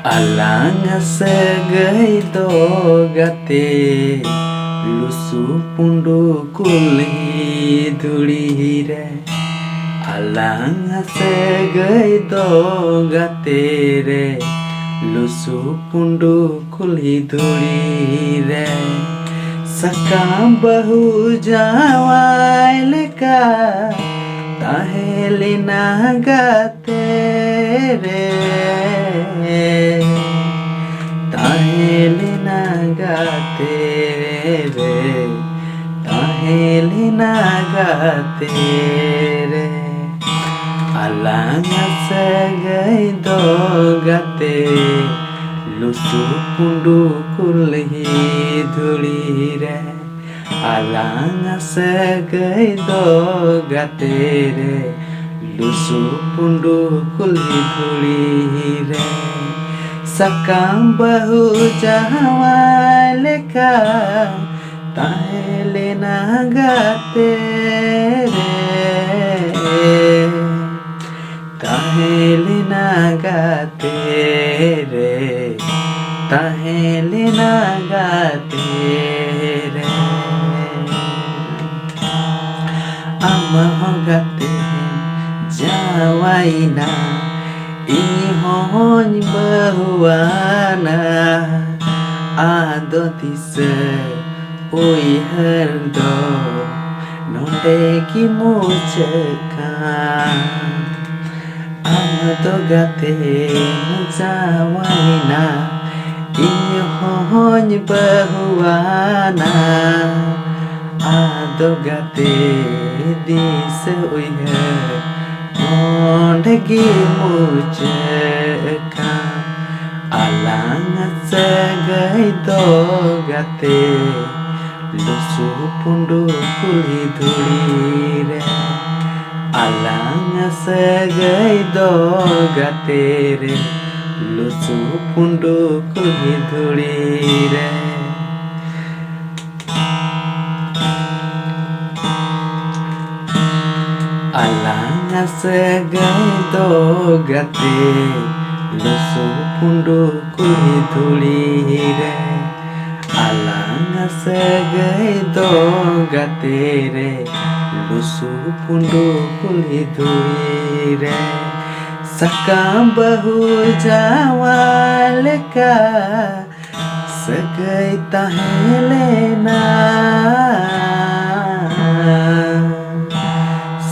Alang sagai do gate lusu pundu kuli duri re. Alang sagai do gate re lusu pundu kuli duri re. Sakam bahu jawai leka taheli nagate re. Taheli nagate re. Taheli nagate re. Alang sagai do gate lusu pundu kuli duri re. Alang sagai do gate re lusu pundu kuli duri re. Sakam bahu jawai leka taheli nagate re. Taheli nagate re. Taheli nagate re. Amah gate jawai na ihon bahuana adotise oi herdo nonde ki muchka amado gate jawai na ihon bahuana adogate dise oi ondegi muchka. Alang sagai do gate lusu pundu kuli duri re. Alang sagai do gate re lusu pundu kuli duri re. Alang sagai do gate lusu pundu kuli duri re. Alang sagai do gate re lusu pundu kuli duri re. Sakam bahu jawai leka sagai taheli na.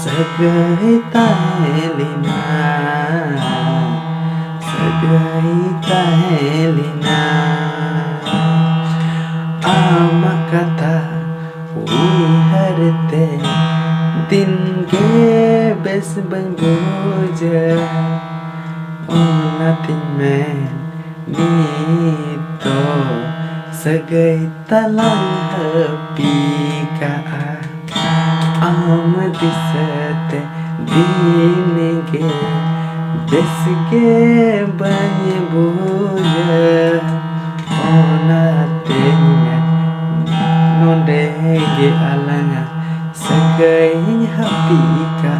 Sagai taheli na. Sagai taheli na. Ama kata ui harte din ge bes bang buja. Oh nothing man nito sagai talang happy ka. Am disate dinge besge banye buja. Oh nothing nondege alanga sagai happy ka.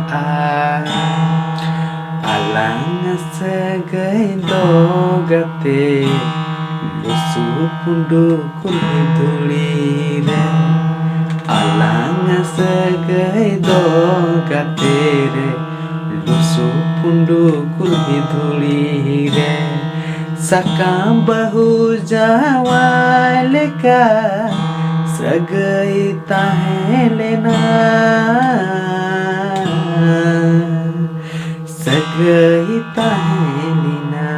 Alang sagai do gate lusu pundu kuli duri re. Alang sagai do gate re lusu pundu kuli duri re. Sakam bahu jawai leka sagai taheli na. Sagai taheli na.